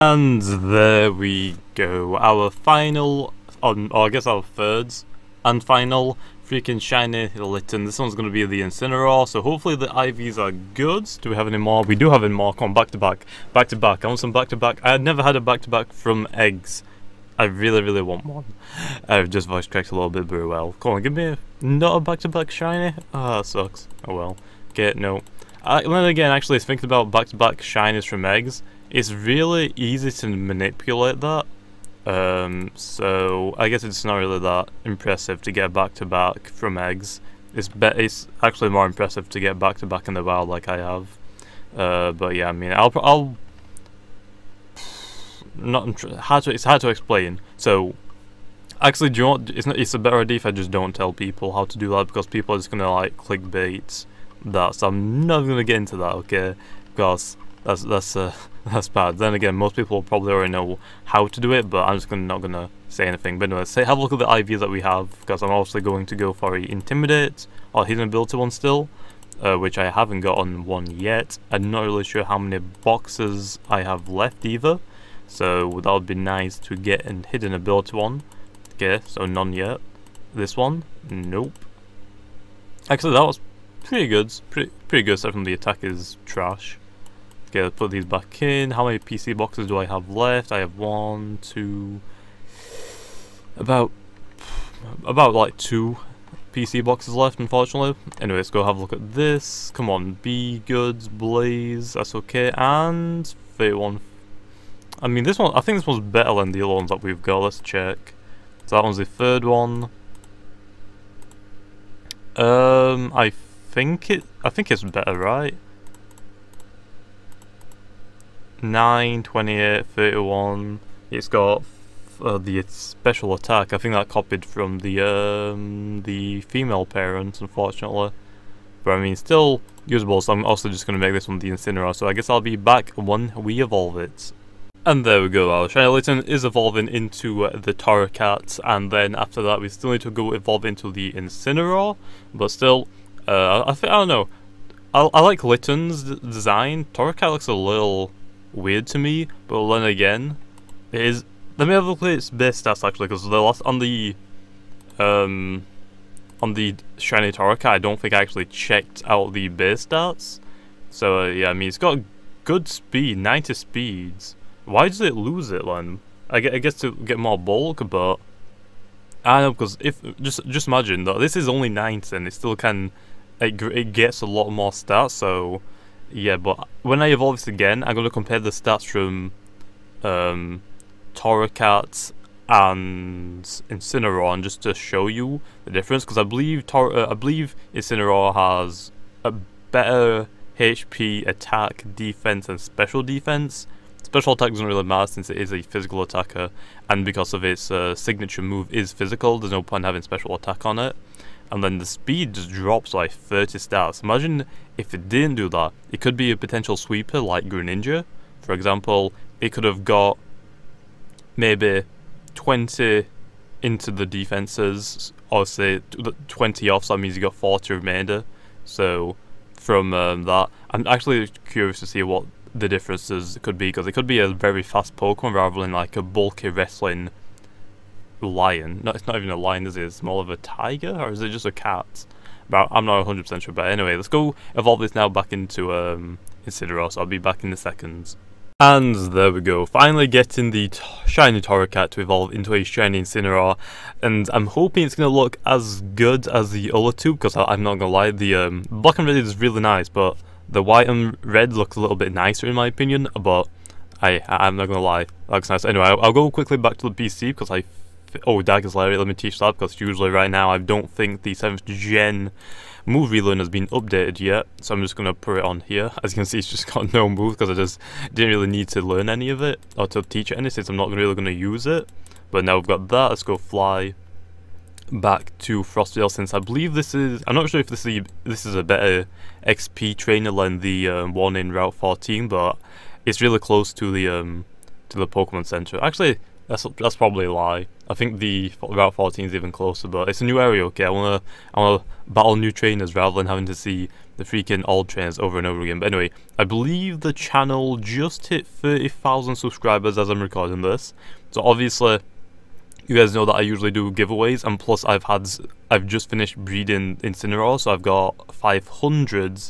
And there we go, our final, or I guess our third and final freaking shiny Litten. This one's going to be the Incineroar, so hopefully the IVs are good. Do we have any more? We do have any more. Come on, back to back. Back to back. I want some back to back. I had never had a back to back from eggs. I really want one. I've just voice cracked a little bit very well. Come on, give me not a back to back shiny. Ah, that sucks. Oh well. Okay, no. Then again, actually, thinking about back to back shinies from eggs, it's really easy to manipulate that. So I guess it's not really that impressive to get back to back from eggs. It's actually more impressive to get back to back in the wild like I have. But yeah, I mean, I'll it's hard to explain. So actually, do you know what? It's a better idea if I just don't tell people how to do that, because people are just gonna like clickbait that. So I'm not gonna get into that, okay? Because that's bad. Then again, most people probably already know how to do it, but I'm just not gonna say anything. But anyway, have a look at the IVs that we have, because I'm obviously going to go for a Intimidate or Hidden Ability one still, which I haven't gotten one yet. I'm not really sure how many boxes I have left either, so that would be nice to get a Hidden Ability one. Okay, so none yet. This one, nope. Actually, that was pretty good. Pretty good, aside from the attack is trash. Okay, let's put these back in. How many PC boxes do I have left? I have 1, 2, about like 2 PC boxes left, unfortunately. Anyway, let's go have a look at this. Come on, be good, Blaze, that's okay. And 31. I mean, this one, I think this one's better than the other ones that we've got. Let's check. So that one's the third one. I think it's better, right? 9, 28, 31. It's got the special attack. I think that copied from the female parent, unfortunately. But I mean, still usable. So I'm also just gonna make this one the Incineroar. So I guess I'll be back when we evolve it. And there we go. Our shiny Litten is evolving into the Torracat, and then after that we still need to go evolve into the Incineroar. But still, I don't know. I like Litten's design. Torracat looks a little weird to me, but then again, it is. Let me have a look at its base stats actually, because the last on the shiny Torracat, I don't think I actually checked out the base stats. So yeah, I mean, it's got good speed, 90 speeds. Why does it lose it then? I guess to get more bulk, but I don't know, because if just imagine that this is only 90 and it still can. It gets a lot more stats, so yeah, but when I evolve this again, I'm going to compare the stats from Torracat and Incineroar just to show you the difference, because I believe Incineroar has a better HP, attack, defense, and special defense. Special attack doesn't really matter since it is a physical attacker, and because of its signature move is physical, there's no point having special attack on it. And then the speed just drops like 30 stats. Imagine if it didn't do that. It could be a potential sweeper like Greninja. For example, it could have got maybe 20 into the defenses, or say 20 off, so that means you got 40 remainder. So from that, I'm actually curious to see what the differences could be, because it could be a very fast Pokemon rather than like a bulky wrestling lion. No, it's not even a lion, is it? It's more of a tiger, or is it just a cat? But I'm not 100% sure. But anyway, let's go evolve this now back into Incineroar, so I'll be back in a second. And there we go, finally getting the shiny Torracat to evolve into a shiny Incineroar, and I'm hoping it's going to look as good as the other two, because I'm not going to lie, the black and red is really nice, but the white and red looks a little bit nicer in my opinion, but I'm not going to lie, that looks nice. Anyway, I'll go quickly back to the PC, because oh, Dagger's Lariat, let me teach that, because usually right now I don't think the 7th gen move relearn has been updated yet, so I'm just going to put it on here. As you can see, it's just got no move, because I just didn't really need to learn any of it, or to teach it any, since I'm not really going to use it. But now we've got that, let's go fly back to Frostvale, since I believe this is, I'm not sure if this is a better XP trainer than the one in Route 14, but it's really close to the Pokemon Center. Actually, That's probably a lie. I think the Route 14 is even closer, but it's a new area. Okay, I wanna battle new trainers rather than having to see the freaking old trainers over and over again. But anyway, I believe the channel just hit 30,000 subscribers as I'm recording this. So obviously, you guys know that I usually do giveaways, and plus I've just finished breeding Incineroar, so I've got 500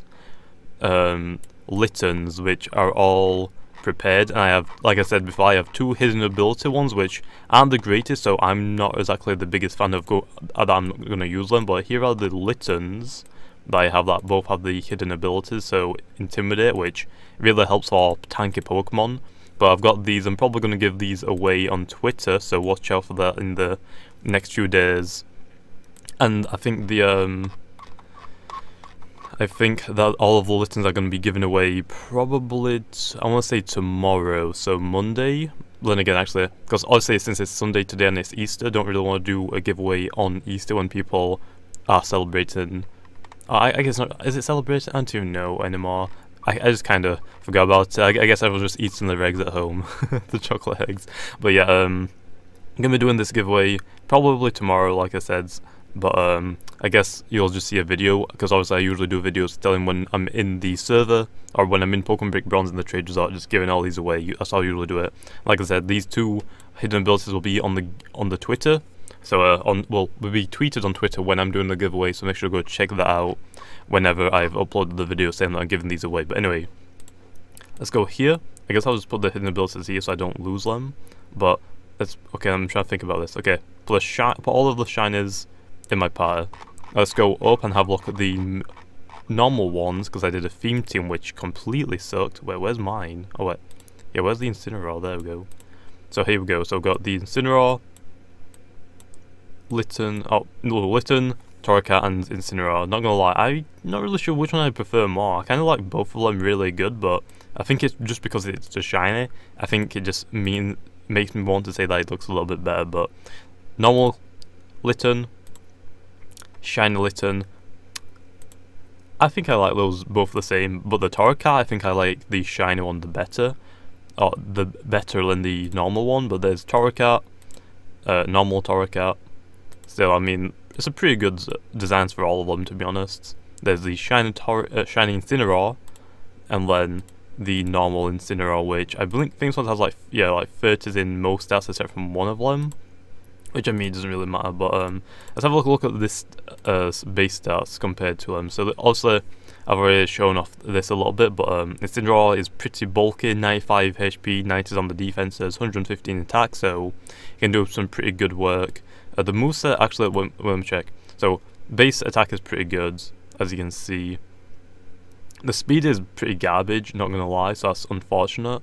Littens, which are all prepared, and I have, like I said before, I have 2 hidden ability ones which aren't the greatest, so I'm not exactly the biggest fan of that I'm not going to use them, but here are the Littens that I have that both have the hidden abilities, so Intimidate, which really helps for tanky Pokemon. But I've got these, I'm probably going to give these away on Twitter, so watch out for that in the next few days. And I think I think that all of the Littens are going to be given away probably, I want to say tomorrow, so Monday. Then again, actually, because obviously since it's Sunday today and it's Easter, don't really want to do a giveaway on Easter when people are celebrating. I guess not, is it celebrating? I don't even know anymore. I just kind of forgot about it. I guess I was just eating the eggs at home, the chocolate eggs. But yeah, I'm going to be doing this giveaway probably tomorrow, like I said. But I guess you'll just see a video, because obviously I usually do videos telling when I'm in the server, or when I'm in Pokemon Brick Bronze in the trade resort, just giving all these away. That's how I usually do it. Like I said, these 2 hidden abilities will be on the Twitter. So will be tweeted on Twitter when I'm doing the giveaway, so make sure to go check that out whenever I've uploaded the video saying that I'm giving these away. But anyway, let's go here. I guess I'll just put the hidden abilities here so I don't lose them. But okay, I'm trying to think about this. Okay, put all of the shinies in my party. Let's go up and have a look at the normal ones, because I did a theme team which completely sucked. Wait, where's mine? Oh wait, yeah, where's the Incineroar? There we go. So here we go. So I've got the Incineroar, Litten, Torracat, and Incineroar. Not gonna lie, I'm not really sure which one I prefer more. I kind of like both of them really good, but I think it's just because it's just shiny. I think it just makes me want to say that it looks a little bit better. But normal Litten, shiny Litten, I think I like those both the same. But the Torracat, I think I like the shiny one the better, or the better than the normal one. But there's Torracat, normal Torracat. Still, I mean, it's a pretty good designs for all of them, to be honest. There's the shiny Incineroar, and then the normal Incineroar, which I think this one has like 30s in most stats except from one of them, which I mean doesn't really matter. But let's have a look at this base stats compared to them. So obviously I've already shown off this a little bit, but Incineroar is pretty bulky, 95 HP, 90s on the defenses, 115 attack, so you can do some pretty good work. The moveset, actually, let me check. So, base attack is pretty good, as you can see. The speed is pretty garbage, not gonna lie, so that's unfortunate.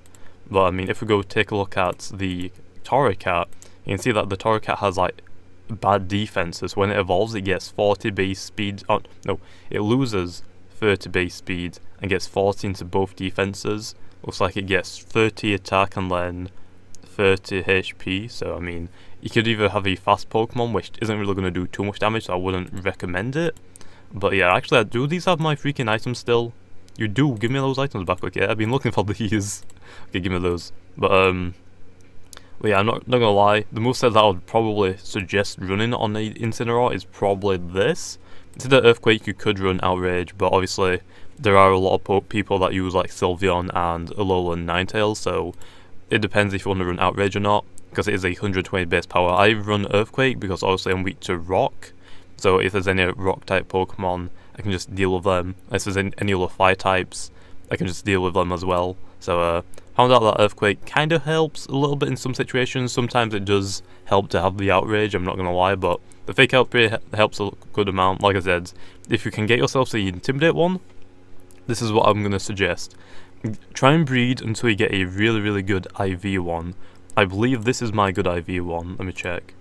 But, I mean, if we go take a look at the Torracat, you can see that the Torracat has, like, bad defenses. When it evolves, it gets 40 base speed. Oh, no, it loses 30 base speed and gets 40 into both defenses. Looks like it gets 30 attack and then 30 HP, so, I mean, you could either have a fast Pokemon, which isn't really going to do too much damage, so I wouldn't recommend it. But yeah, actually, do these have my freaking items still? You do, give me those items back, okay? I've been looking for these. Okay, give me those. But yeah, I'm not gonna lie, the moveset that I would probably suggest running on the Incineroar is probably this. Instead of Earthquake, you could run Outrage, but obviously, there are a lot of people that use like Sylveon and Alolan Ninetales, so it depends if you want to run Outrage or not, because it is a 120 base power. I run Earthquake because obviously I'm weak to Rock, so if there's any Rock type Pokemon, I can just deal with them. If there's any other Fire types, I can just deal with them as well. So found out that Earthquake kind of helps a little bit in some situations. Sometimes it does help to have the Outrage, I'm not going to lie, but the Fake Out helps a good amount. Like I said, if you can get yourself the Intimidate one, this is what I'm going to suggest. Try and breed until you get a really good IV one. I believe this is my good IV one. Let me check.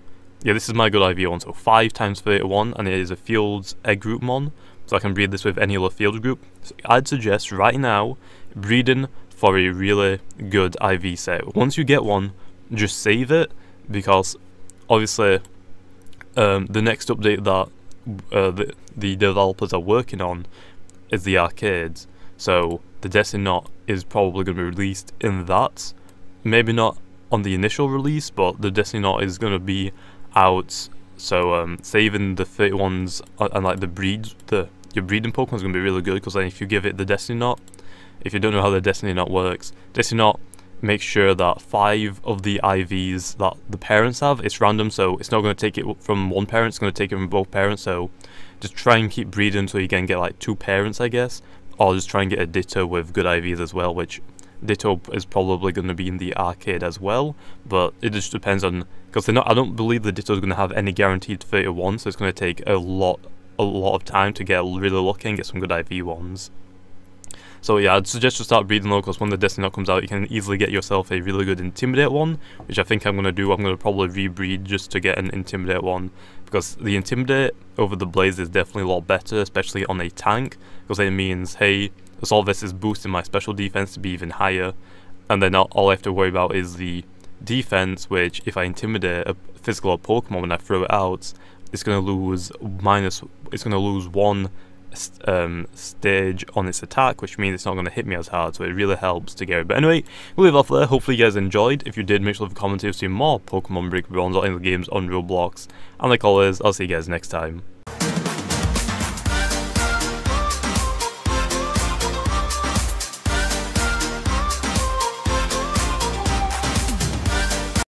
Yeah, this is my good IV one. So 5 times 31, and it is a Field's Egg Group mon. So I can breed this with any other Field group. So I'd suggest right now breeding for a really good IV set. Once you get one, just save it, because obviously the next update that the developers are working on is the arcades. So the Destiny Knot is probably going to be released in that. Maybe not on the initial release, but the Destiny Knot is going to be out. So saving the 31s and like the breeds, your breeding Pokemon is going to be really good, because then if you give it the Destiny Knot, if you don't know how the Destiny Knot works, Destiny Knot makes sure that 5 of the IVs that the parents have, it's random, so it's not going to take it from one parent, it's going to take it from both parents. So just try and keep breeding so you can get like 2 parents, I guess, or just try and get a Ditto with good IVs as well, which Ditto is probably going to be in the arcade as well, but it just depends on, because I don't believe the Ditto is going to have any guaranteed 31, so it's going to take a lot of time to get really lucky and get some good IV ones. So yeah, I'd suggest to start breeding low, because when the Destiny Knot comes out, you can easily get yourself a really good Intimidate one, which I think I'm going to do. I'm going to probably rebreed just to get an Intimidate one, because the Intimidate over the Blaze is definitely a lot better, especially on a tank, because it means, hey, all this is boosting my special defense to be even higher, and then all I have to worry about is the defense, which if I Intimidate a physical Pokemon when I throw it out, it's going to lose one stage on its attack, which means it's not going to hit me as hard, so it really helps to get it. But anyway, we'll leave off there. Hopefully you guys enjoyed. If you did, make sure to leave a comment to see more Pokemon Break Bronze or any of the games on Roblox, and like always, I'll see you guys next time.